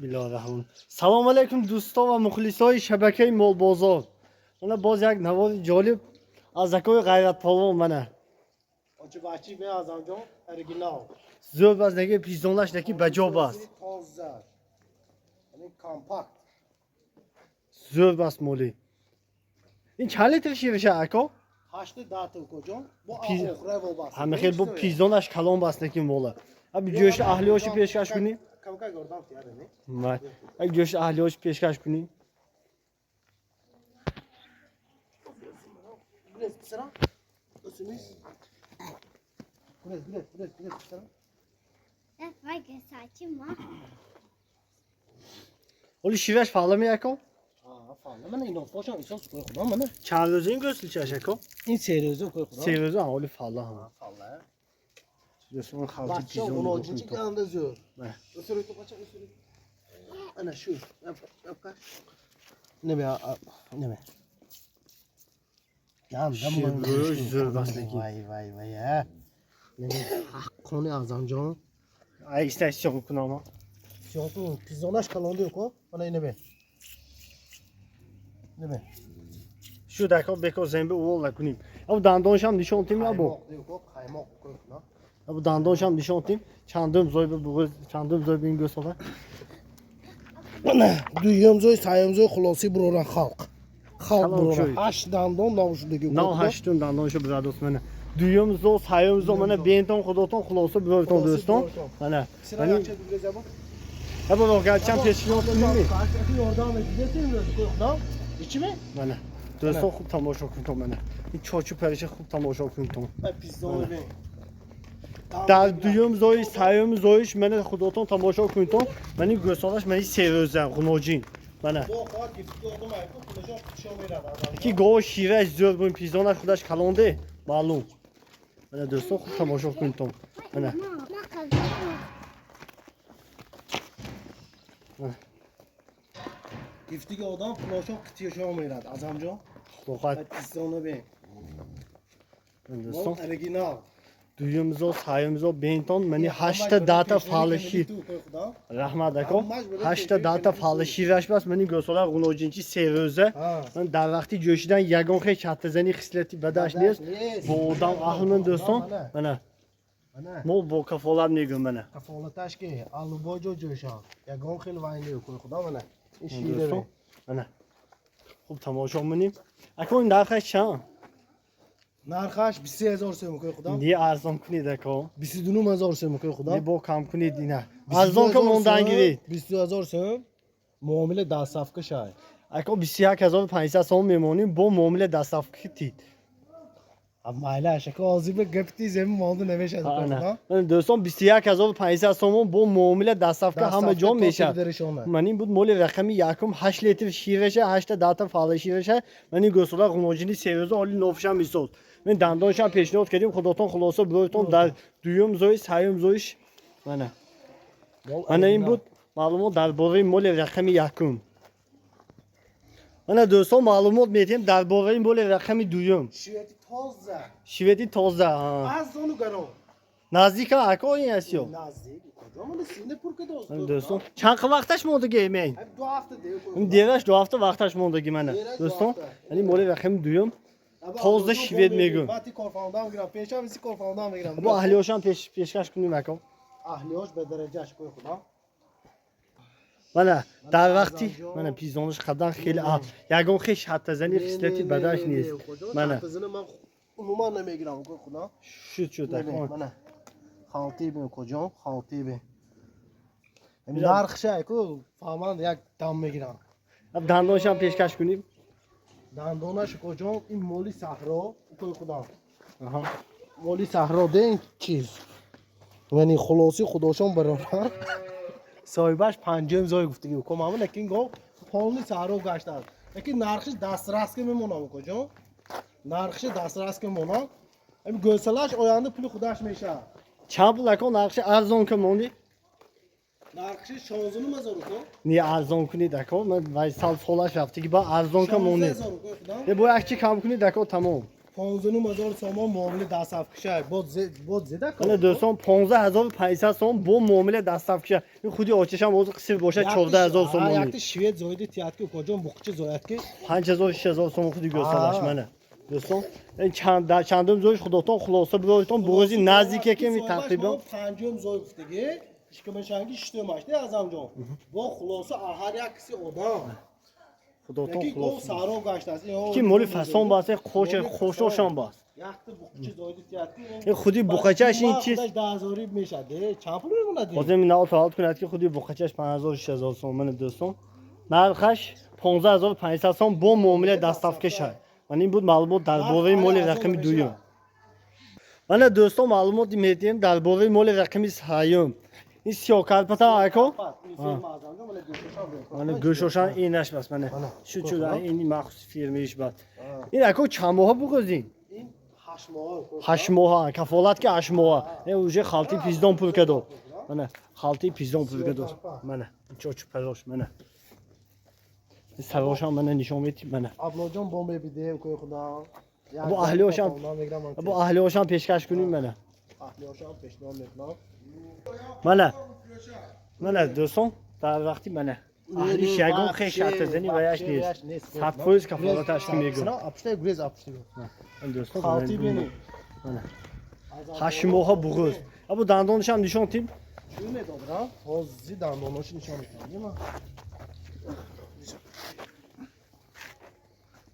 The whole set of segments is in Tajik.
Bismillahirrahmanirrahim. Salom alaykum do'stlar va muxlislar shabaka mol bozor. Mana boz yak navoz jolib az akoy g'ayratpolvon mana. Ochibachi be Azamjon original. Zo'r bazdagi pizdonlashdagi bajobas. Toza. Ya'ni kompakt. Zo'r bas moli. In chali tashirish aka? 8 data ko'jon. Bu oxira vobas. Hamma xil bu pizdonlash kalon basdagi mola. Abi go'sht ahli oshi peshkash kuni. Kamka gördüm yani. May. Ay go'sht ahli oshi peshkash kuni. Biraz sıra. Ösünüz. Biraz sıra. Vai gastar ma. Oli shirash fa'lami aka? Ha, falan. Mana ino foşan insan koy xudo mana. Chalozing go'stilchash aka? In seriyozu koy xudo. Seviyoruz ha oli fa'la ha. Vallahi. Do'stlar xalqi Bak şu pizdon. 10. yanında zor. Ne? Ösürü topaça ösürü. Ana şu. Yap kaç. Ne be ne be. Ya Zor basdagi. Vay ya. Ne konu Azamjon. Ay istasyon kunama. Fiyatı pizzolaş kalondu yok o. Bana ne be. Ne be. Shu dakika beko zembe uvolla kunim. Abu dandonsham nishon tim ya bu. Yok o kaymak koy lan. Abu dandonsham nishon tim. Chandim zoy bu chandim zoy bin go'sola. Mana duyumzoy sayımzoy xulosi buroran xalq. Xalq Kalon buroran. joy. 8 dandon navşudagi. Nav hashtun dandonsho brados mana. Duyum zo sayım zo mana benton xudoton xulosa biroton do'ston. Mana. Sıra Mani yapacak bir zaman. abu voqeatcham peshkilot qilmaymi? Karşıdaki yordam edilsin koy lan. İçime? Mana. Do'ston xub tomosha kunton mana. In chochu parisha xub tomosha kunton. Pizzol be. Dar duyum zoy sayım zoyish mana xudoton tomosha kunton. Mani go'solash mani serozan xunojin. Mana. Bu xalq gifti yordam aytib qilajak show beradi. Ki go'sht shirash zo'r bu pizdonlar xudash qalonde ma'lum. Mana do'stlar xub tomosha kunton. Mana. Giftiga odam qulochoq qitiyo show beradi. Azamjon. Xudoqat Pizzoni be. do'stlar. Original. Duyumzo sayımzo benton mani 8 data falishi. Rahmat aka. 8 data falishirash bas mani go'solar g'unojinchi seroza. Man dar vaqti jo'shidan yagon xey chattazani xislati badash nest. Bu odam ahlimin do'ston. Mana Mana. mol bu kafolat negum mana. Kafolatash ki albojo jo'shan. Yagon xil vayni ko'y xudo mana. Ishida Do'ston. Mana. Xo'p tomosha minim. Aka in narxi chan. Narxash 20000 so'm ko'y xudo. Ni arzon kunid aka. 22000 so'm ko'y xudo. Ni bo kam kunid ina. Arzon kam ondan girid. 20000 so'm. Muomile dasafka shay. Aka 21500 so'm memonim bu muomile dasafki tid. Mayli shaka oziba gapti zemin molda nemeshadi ko'y xudo. Mana do'ston 21500 so'm bu muomile dasafka hamma jon meshad. Mening bu moli raqami yakum 8 litr shirasha 8 data fala shirasha. Mening go'solar g'unojini seviyozi oli nofsham misol. Men dandonsham peshnod kedim xudoton xulosa biroyton dar duyum zoy sayim zoyish. Mana. Mana in bu ma'lumot darbore moli raqami yakum. Mana do'ston ma'lumot metim darbore moli raqami duyum. Shveti toza. Shvedi toza. Azonu garo. Nazdika aka o'yin asiyo. Nazik. Kocamın Singapur'da do'st. Do'ston, chanqi vaqtash mo'diga men. Hep 2 hafta diyor. Im derash 2 hafta vaqtash mo'diga mana. Do'ston, ani moli raqam duyum. Tozda shved megun. Bati korfandan giram. Peşam isi korfandan giram. Bu ahli osham peshkash kunim aka. Ahliyosh be derejash ko'y xudo. Mana dar vaqti mana pizdonish qaddan xeli yagon xish hatta zani xislati badash nest. Mana Kızını ben umuman nemigram ko'y xudo. shu taka. Mana. Xalti be kocam, xalti be. Narxshay ku, faman yak dam megiram. Ab dandosham peshkash kunim. Dandonash kocam in moli sahro ko'y xudo. Aha. Moli sahro den chiz. یعنی خلاصی خداشان برام صاحبش پنجم زای گفتگی بکنم اما نکین گفت پالنی سهرو گشتن لیکن نرخش دسترس که میمونم کجا نرخش دسترس که میمونم این گوسلاش آینده پول خودش میشه چند پول اکو نرخش ارزان که موندی؟ نرخش 16000 کو نی ارزان کنی دکو من وای سال فولش رفتی که با ارزان که موندی 16000 کو یه بو اکچی کم کنی دکو تمام 15000 سوم معامله دست افکشه بود زده من دوستان 15500 سوم با معامله دست افکشه این خودی آتش هم اوضاع قصیر باشه 14000 سوم یک شوید زویده تیات که کجا بخچه زویت که 5000 6000 سوم خودی گوسالاش منه دوستان این چندم زویش خودتون خلاصه بگویتون بغوزی نزدیکه که می تقریبا پنجم زوی گفتگی شکمشنگی شتماش نه از آنجا با خلاصه هر یک کسی آدم خودتون یکی گو خلاصه سارو گشت است کی مولی فسون باشه خوششان باش یک تا بخچه زویده تیات این خودی بخچهش این چیز 10000 میشه ده چند پول میمونه بازم این نال فعال کند که خودی بخچهش 5000 6000 سوم من دوستان نرخش 15500 سوم با معامله دست افکش من این بود معلومات درباره مال رقم دوم من دوستان معلومات میدیم درباره مال رقم سیوم این سیاکارپتا اکو من گوشوشان اینش بس من شو چودا این مخصوص فرمیش بعد این اکو چند ماه بگذین این 8 ماه 8 ماه کفالت که 8 ماه این اوجه خالتی پیزدان پول کدو من خالتی پیزدان پول کدو من چوچ پروش من سروشان من نشون میدم من ابلاجان بمب بیده کوی خدا با اهلی هاشم پیشکش کنیم من اهلی هاشم پیشنهاد میکنم من دوستان در وقتی من اهلی شگون خیلی شرط زنی و یش نیست 100% کفالتش میگم اپشته گریز اپشته من دوستان خالتی بینی من 8 ماه بغوز ابو دندونش هم نشون تیم چی میدادم حوزی دندوناش نشون میدم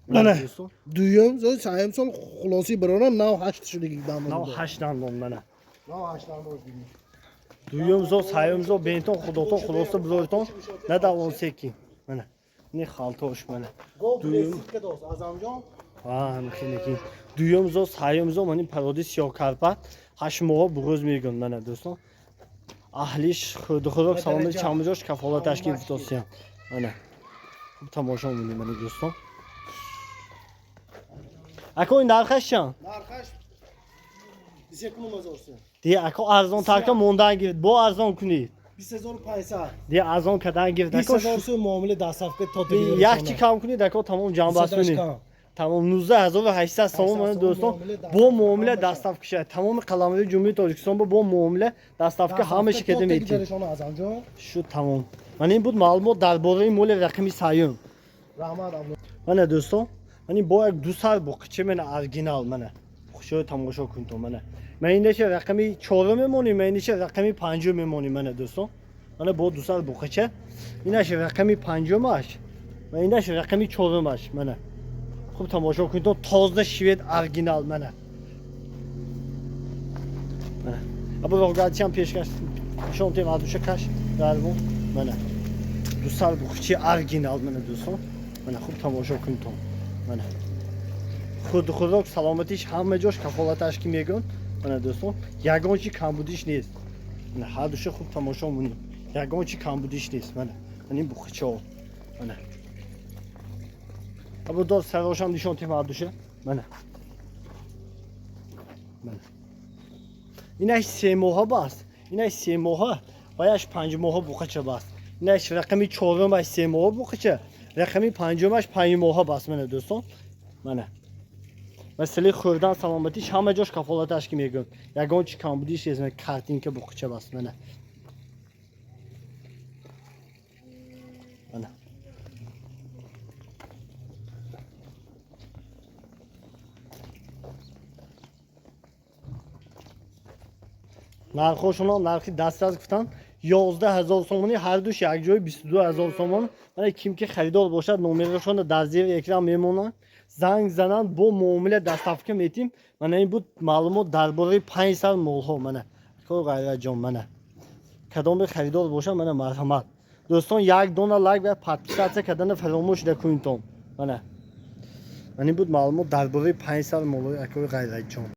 من دویم زود سایم سال خلاصی برانم 98 شده دندون 98 دندون من 98 دندون دویم زو سایم زو بینتون خودتون خلاصه بزرگتون نه دوون سکی من نه خالتوش من دویم که دوست از آنجا خیلی کی دویم زو سایم زو من این پرودی سیاکارپا 8 ماه بغوز میگم من دوستان اهلیش خود سلام چامجاش کفالتش گرفتوسیام من تماشا می‌بینیم من دوستان اکو این نرخش چند؟ نرخش 21000 دیگه اکو ارزان ترکا موندن گرفت با ارزان کنید 20500 دیگه ارزان کردن گرفت اکو 20000 معامله دست افکه تا یک چی کم کنید اکو تمام جمع بس کنید تمام 19800 سوم من دوستان با معامله دست افکه شد تمام قلمرو جمهوری تاجیکستان با معامله دست افکه همه چی کده میتیم شو تمام من این بود معلومات درباره مول رقمی سیوم رحمت من دوستان من این با یک دو سال بقچه من ارگینال منه خوشو تماشا کن تو منه من اینش رقمی 4 میمونی من اینش رقمی 5 میمونی منه دوستان من با دو سال بقچه اینش رقمی 5 ماش من اینش رقمی 4 ماش منه خوب تماشا کن تو تازه شوید ارگینال منه ابا واقعیت هم پیشکش شون تیم ادوشه کاش درمون منه دو سال بقچه ارگینال منه دوستان من خوب تماشا کن تو من خود سلامتیش همه جاش کفالتش کی میگن من دوستان یگان چی کم بودیش نیست من هر دوشه خوب تماشا مونیم یگان چی کم بودیش نیست من این بخچه من ابو دار سراشم نشون تیم هر دوشه من اینش 3 ماه باست اینش 3 ماه باید 5 ماه بخچه باست اینش رقمی 4 باش 3 ماه بخچه رقمی 5 ماش 5 ماه باست من دوستان من مسئله خوردن سلامتیش همه جاش کفالتش کی میگم یگان چی کم بودیش از من کارتین که بخچه باست من نرخشون نرخی دست از گفتن 11000 سومونی هر دوش یک جای 22000 سومون من کیم که خریدار باشد نمرشون در زیر اکران میمونن زنگ زنن با معامله دست افکه میتیم من این بود معلومات درباره 5 سال مول ها من کو غیر جان من کدام خریدار باشد من مرحمت دوستان یک دونه لایک و پادکست کردن فراموش نکنید من این بود معلومات درباره 5 سال مول ها کو غیر جان